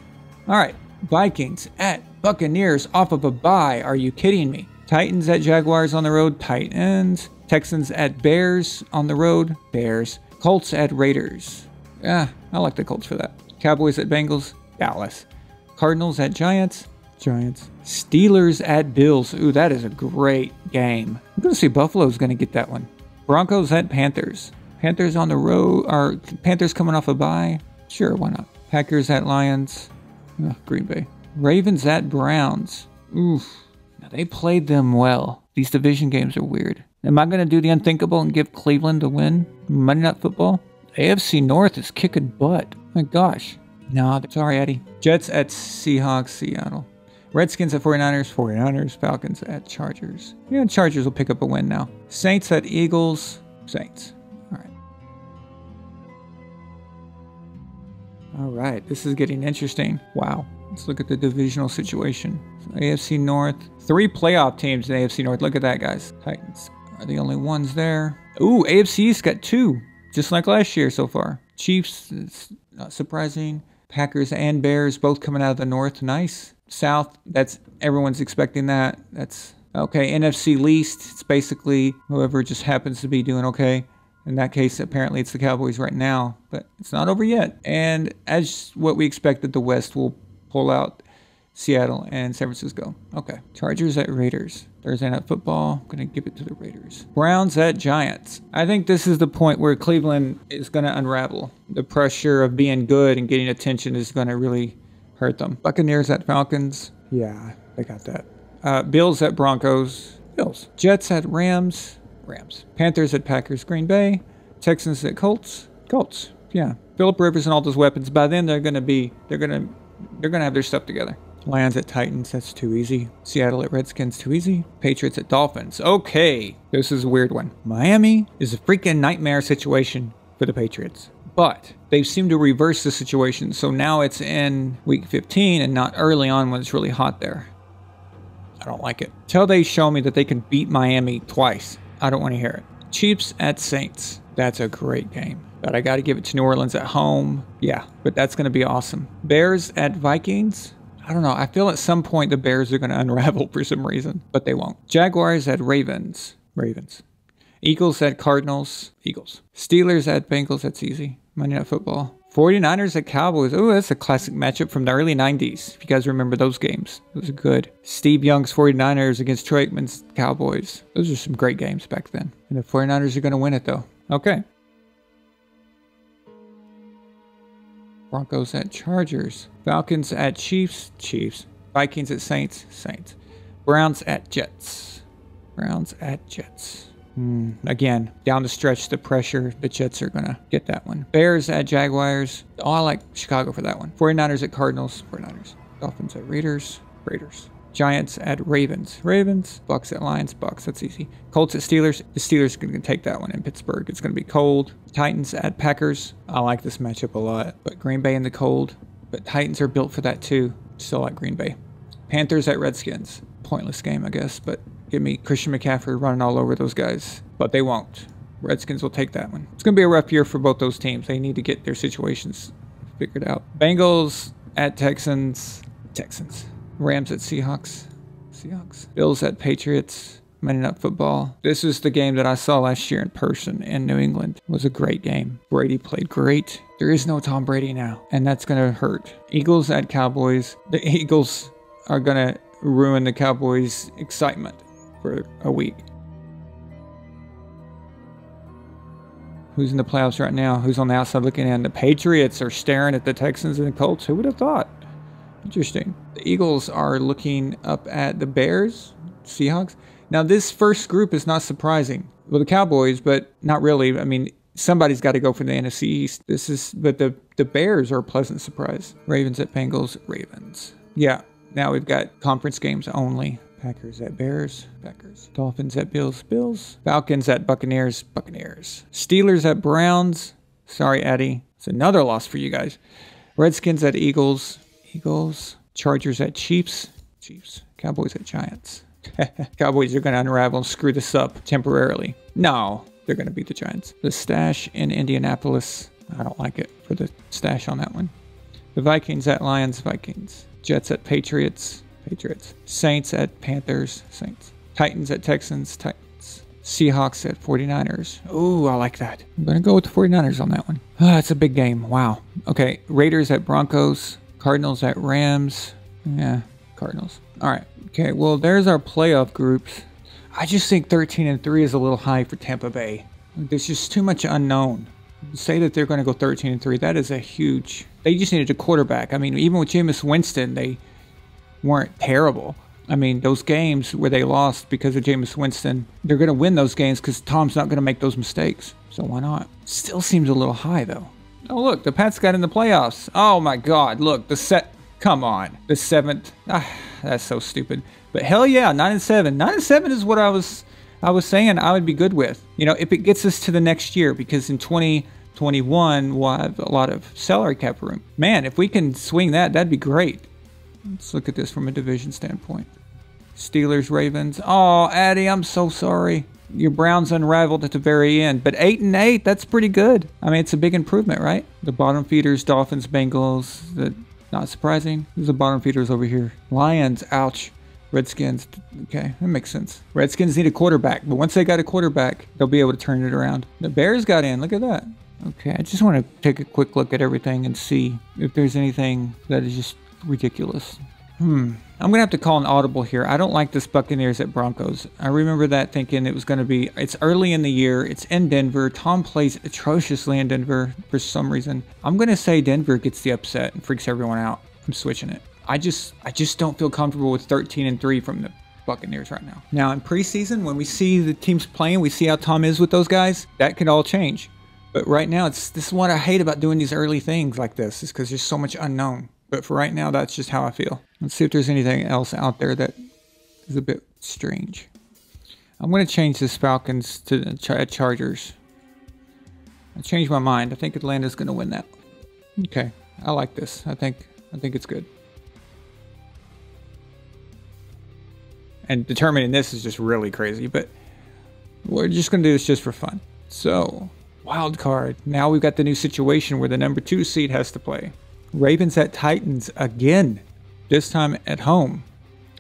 All right. Vikings at Buccaneers off of a bye. Are you kidding me? Titans at Jaguars on the road. Titans. Texans at Bears on the road. Bears. Colts at Raiders. I like the Colts for that. Cowboys at Bengals. Dallas. Cardinals at Giants. Giants. Steelers at Bills. Ooh, that is a great game. I'm going to see Buffalo's going to get that one. Broncos at Panthers. Panthers on the road. Are Panthers coming off a bye? Sure, why not? Packers at Lions. Green Bay. Ravens at Browns. Oof. Now, they played them well. These division games are weird. Am I going to do the unthinkable and give Cleveland a win? Monday Night Football? AFC North is kicking butt. My gosh. No, sorry, Eddie. Jets at Seahawks, Seattle. Redskins at 49ers, 49ers. Falcons at Chargers. Yeah, Chargers will pick up a win now. Saints at Eagles, Saints. All right. All right, this is getting interesting. Wow. Let's look at the divisional situation. So AFC North. 3 playoff teams in AFC North. Look at that, guys. Titans are the only ones there. Ooh, AFC East got 2. Just like last year so far. Chiefs, it's not surprising. Packers and Bears both coming out of the North. Nice. South, that's everyone's expecting that. That's okay. NFC least, it's basically whoever just happens to be doing okay. In that case, apparently it's the Cowboys right now, but it's not over yet. And as what we expected, the West will pull out Seattle and San Francisco. Okay. Chargers at Raiders. Thursday Night Football. I'm going to give it to the Raiders. Browns at Giants. I think this is the point where Cleveland is going to unravel. The pressure of being good and getting attention is going to really hurt them. Buccaneers at Falcons. Yeah, they got that. Bills at Broncos. Bills. Jets at Rams. Rams. Panthers at Packers. Green Bay. Texans at Colts. Colts. Yeah. Phillip Rivers and all those weapons. By then they're going to have their stuff together. Lions at Titans, that's too easy. Seattle at Redskins, too easy. Patriots at Dolphins. Okay, this is a weird one. Miami is a freaking nightmare situation for the Patriots. But they seem to reverse the situation, so now it's in week 15 and not early on when it's really hot there. I don't like it. Till they show me that they can beat Miami twice, I don't want to hear it. Chiefs at Saints. That's a great game. But I got to give it to New Orleans at home. Yeah, but that's going to be awesome. Bears at Vikings. I don't know. I feel at some point the Bears are going to unravel for some reason, but they won't. Jaguars at Ravens. Ravens. Eagles at Cardinals. Eagles. Steelers at Bengals. That's easy. Monday Night Football. 49ers at Cowboys. Oh, that's a classic matchup from the early 90s. If you guys remember those games. Those are good. Steve Young's 49ers against Troy Aikman's Cowboys. Those are some great games back then. And the 49ers are going to win it, though. Okay. Broncos at Chargers. Falcons at Chiefs. Chiefs. Vikings at Saints. Saints. Browns at Jets. Browns at Jets. Again, down the stretch, the pressure, the Jets are going to get that one. Bears at Jaguars. Oh, I like Chicago for that one. 49ers at Cardinals. 49ers. Dolphins at Raiders. Raiders. Giants at Ravens. Ravens. Bucks at Lions. Bucks. That's easy. Colts at Steelers. The Steelers are going to take that one in Pittsburgh. It's going to be cold. Titans at Packers. I like this matchup a lot. But Green Bay in the cold. But Titans are built for that too. Still like Green Bay. Panthers at Redskins. Pointless game, I guess, but give me Christian McCaffrey running all over those guys. But they won't. Redskins will take that one. It's going to be a rough year for both those teams. They need to get their situations figured out. Bengals at Texans. Texans. Rams at Seahawks. Seahawks. Bills at Patriots. Monday Night Football. This is the game that I saw last year in person in New England. It was a great game. Brady played great. There is no Tom Brady now, and that's going to hurt. Eagles at Cowboys. The Eagles are going to ruin the Cowboys' excitement for a week. Who's in the playoffs right now? Who's on the outside looking in? The Patriots are staring at the Texans and the Colts. Who would have thought? Interesting. The Eagles are looking up at the Bears, Seahawks. Now, this first group is not surprising. Well, the Cowboys, but not really. I mean, somebody's got to go for the NFC East. But the Bears are a pleasant surprise. Ravens at Bengals. Ravens. Yeah. Now we've got conference games only. Packers at Bears. Packers. Dolphins at Bills. Bills. Falcons at Buccaneers. Buccaneers. Steelers at Browns. Sorry, Eddie. It's another loss for you guys. Redskins at Eagles. Eagles. Chargers at Chiefs. Chiefs. Cowboys at Giants. Cowboys are going to unravel and screw this up temporarily. No, they're going to beat the Giants. The stash in Indianapolis. I don't like it for the stash on that one. The Vikings at Lions. Vikings. Jets at Patriots. Patriots. Saints at Panthers. Saints. Titans at Texans. Titans. Seahawks at 49ers. Ooh, I like that. I'm going to go with the 49ers on that one. It's a big game. Wow. Okay. Raiders at Broncos. Cardinals at Rams. Yeah, Cardinals. All right. Okay, well, there's our playoff groups. I just think 13-3 is a little high for Tampa Bay. There's just too much unknown. Say that they're going to go 13-3. That is a huge... They just needed a quarterback. I mean, even with Jameis Winston, they weren't terrible. I mean, those games where they lost because of Jameis Winston, they're going to win those games because Tom's not going to make those mistakes. So why not? Still seems a little high, though. Oh, look, the Pats got in the playoffs. Oh, my God. Look, come on. The 7th. That's so stupid. But hell yeah, 9-7. 9-7 is what I was saying I would be good with. You know, if it gets us to the next year, because in 2021 we'll have a lot of salary cap room. Man, if we can swing that, that'd be great. Let's look at this from a division standpoint. Steelers, Ravens. Oh, Addy, I'm so sorry. Your Browns unraveled at the very end. But 8-8, that's pretty good. I mean, it's a big improvement, right? The bottom feeders, Dolphins, Bengals. Not surprising. There's the bottom feeders over here. Lions, ouch. Redskins, okay, that makes sense. Redskins need a quarterback, but once they got a quarterback, they'll be able to turn it around. The Bears got in, look at that. Okay, I just want to take a quick look at everything and see if there's anything that is just ridiculous. I'm going to have to call an audible here. I don't like this Buccaneers at Broncos. I remember that thinking it was going to be, it's early in the year, it's in Denver. Tom plays atrociously in Denver for some reason. I'm going to say Denver gets the upset and freaks everyone out. I'm switching it. I just don't feel comfortable with 13-3 from the Buccaneers right now. Now in preseason, when we see the teams playing, we see how Tom is with those guys, that could all change. But right now, this is what I hate about doing these early things like this, is because there's so much unknown. But for right now, that's just how I feel. Let's see if there's anything else out there that is a bit strange. I'm going to change this Falcons to Chargers. I changed my mind. I think Atlanta's going to win that. Okay, I like this. I think it's good. And determining this is just really crazy, but we're just going to do this just for fun. So, wild card. Now we've got the new situation where the number 2 seed has to play. Ravens at Titans again, this time at home.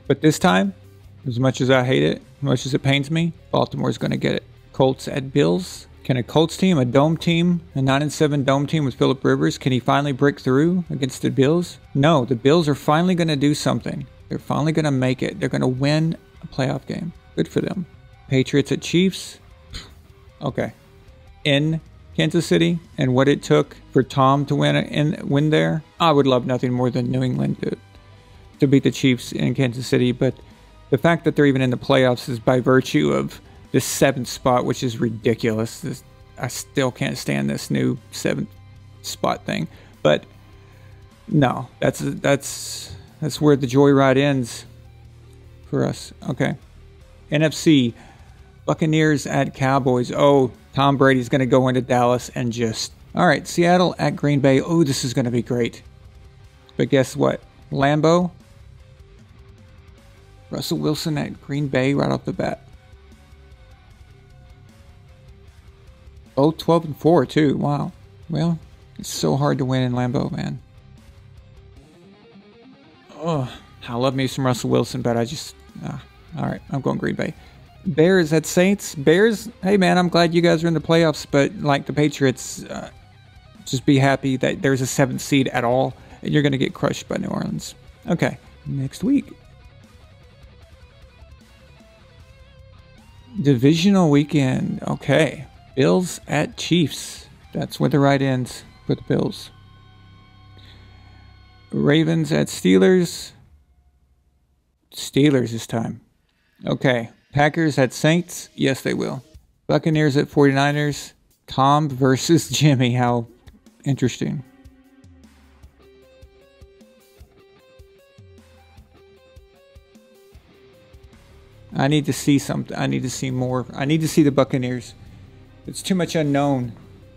But this time, as much as I hate it, as much as it pains me, Baltimore's going to get it. Colts at Bills. Can a Colts team, a dome team, a 9-7 dome team with Phillip Rivers, can he finally break through against the Bills? No, the Bills are finally going to do something. They're finally going to make it. They're going to win a playoff game. Good for them. Patriots at Chiefs. Okay. In Kansas City and what it took for Tom to win there, I would love nothing more than New England to beat the Chiefs in Kansas City, but the fact that they're even in the playoffs is by virtue of this 7th spot, which is ridiculous. I still can't stand this new 7th spot thing. But no, that's where the joyride ends for us. Okay. NFC, Buccaneers at Cowboys. Oh, Tom Brady's going to go into Dallas and just... All right, Seattle at Green Bay. Oh, this is going to be great. But guess what? Lambeau. Russell Wilson at Green Bay right off the bat. Oh, 12-4 too. Wow. Well, it's so hard to win in Lambeau, man. Oh, I love me some Russell Wilson, but I just... all right, I'm going Green Bay. Bears at Saints. Bears, hey man, I'm glad you guys are in the playoffs, but like the Patriots, just be happy that there's a 7th seed at all, and you're going to get crushed by New Orleans. Okay, next week. Divisional weekend. Okay. Bills at Chiefs. That's where the right ends for the Bills. Ravens at Steelers. Steelers this time. Okay. Packers at Saints. Yes, they will. Buccaneers at 49ers. Tom versus Jimmy. How interesting. I need to see something. I need to see more. I need to see the Buccaneers. It's too much unknown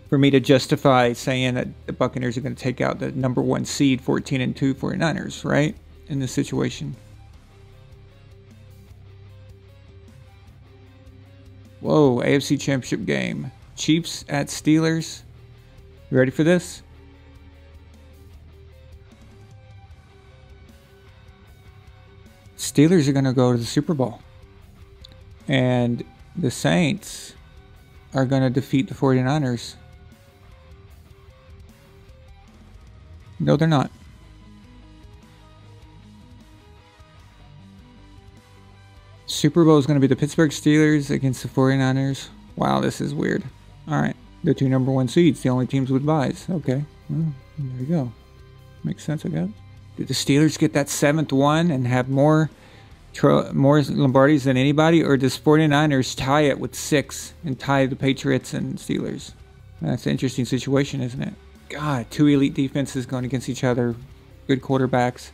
for me to justify saying that the Buccaneers are going to take out the number 1 seed, 14-2 49ers, right? In this situation. Whoa, AFC Championship game. Chiefs at Steelers. You ready for this? Steelers are going to go to the Super Bowl. And the Saints are going to defeat the 49ers. No, they're not. Super Bowl is going to be the Pittsburgh Steelers against the 49ers. Wow, this is weird. All right. The 2 number 1 seeds, the only teams with buys. Okay. Well, there you go. Makes sense, I guess. Did the Steelers get that 7th one and have more Lombardis than anybody, or does 49ers tie it with 6 and tie the Patriots and Steelers? That's an interesting situation, isn't it? God, 2 elite defenses going against each other, good quarterbacks.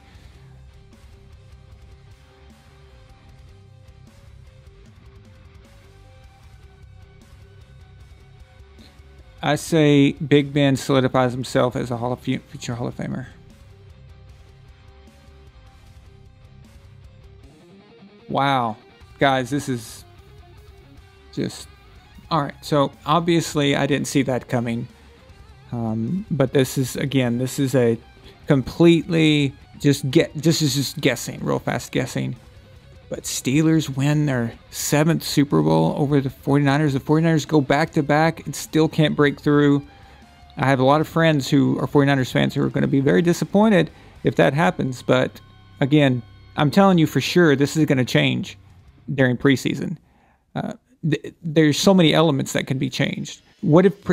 I say Big Ben solidifies himself as a future Hall of Famer. Wow. Guys, this is just... Alright, so obviously I didn't see that coming. But this is, again, this is a completely just guessing, real fast guessing. But Steelers win their 7th Super Bowl over the 49ers. The 49ers go back-to-back and still can't break through. I have a lot of friends who are 49ers fans who are going to be very disappointed if that happens. But, again, I'm telling you for sure this is going to change during preseason. There's so many elements that can be changed. What if,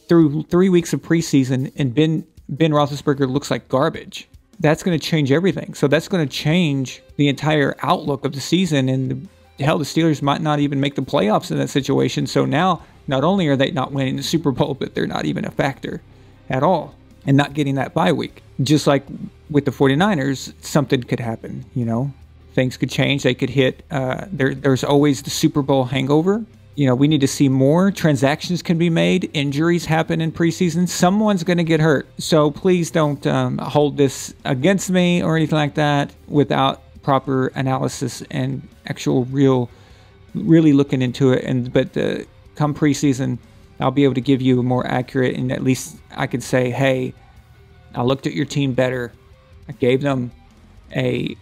through 3 weeks of preseason and Ben Roethlisberger looks like garbage? That's going to change everything. So that's going to change the entire outlook of the season. And the Steelers might not even make the playoffs in that situation. So now, not only are they not winning the Super Bowl, but they're not even a factor at all. And not getting that bye week. Just like with the 49ers, something could happen, Things could change. They could hit. There's always the Super Bowl hangover. We need to see more. Transactions can be made. Injuries happen in preseason. Someone's going to get hurt. So please don't hold this against me or anything like that without proper analysis and actual really looking into it. But come preseason, I'll be able to give you a more accurate, and at least I could say, hey, I looked at your team better. I gave them a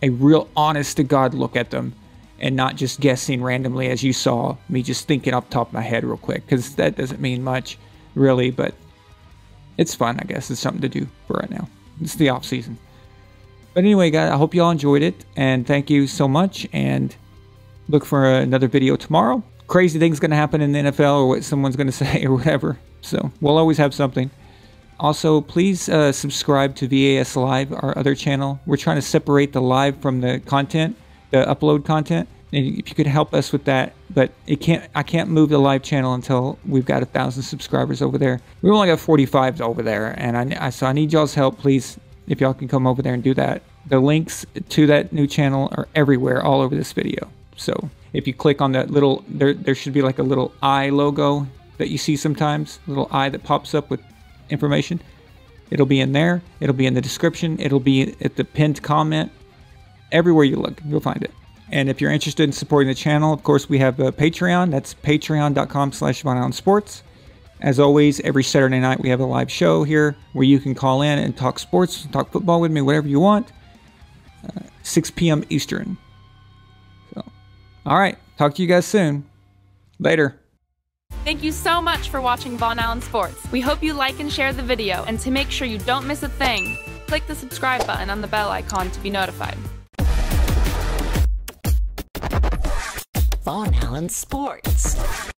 real honest-to-God look at them. And not just guessing randomly, as you saw me just thinking off the top of my head real quick, because that doesn't mean much, really, but it's fun, I guess. It's something to do for right now. It's the off season. But anyway, guys, I hope you all enjoyed it, and thank you so much, and look for another video tomorrow. Crazy things going to happen in the NFL, or what someone's going to say, or whatever. So we'll always have something. Also, please subscribe to VAS Live, our other channel. We're trying to separate the live from the content, the upload content. And if you could help us with that, but I can't move the live channel until we've got 1,000 subscribers over there. We only got 45 over there, and so I need y'all's help, please. If y'all can come over there and do that. The links to that new channel are everywhere, all over this video. So if you click on that little, there should be like a little eye logo that you see sometimes, a little eye that pops up with information. It'll be in there. It'll be in the description. It'll be at the pinned comment. Everywhere you look, you'll find it. And if you're interested in supporting the channel, of course, we have a Patreon. That's patreon.com/VonAllenSports. As always, every Saturday night we have a live show here where you can call in and talk sports, talk football with me, whatever you want. 6 p.m. Eastern. So, all right. Talk to you guys soon. Later. Thank you so much for watching Von Allen Sports. We hope you like and share the video, and to make sure you don't miss a thing, click the subscribe button on the bell icon to be notified. Von Allen Sports.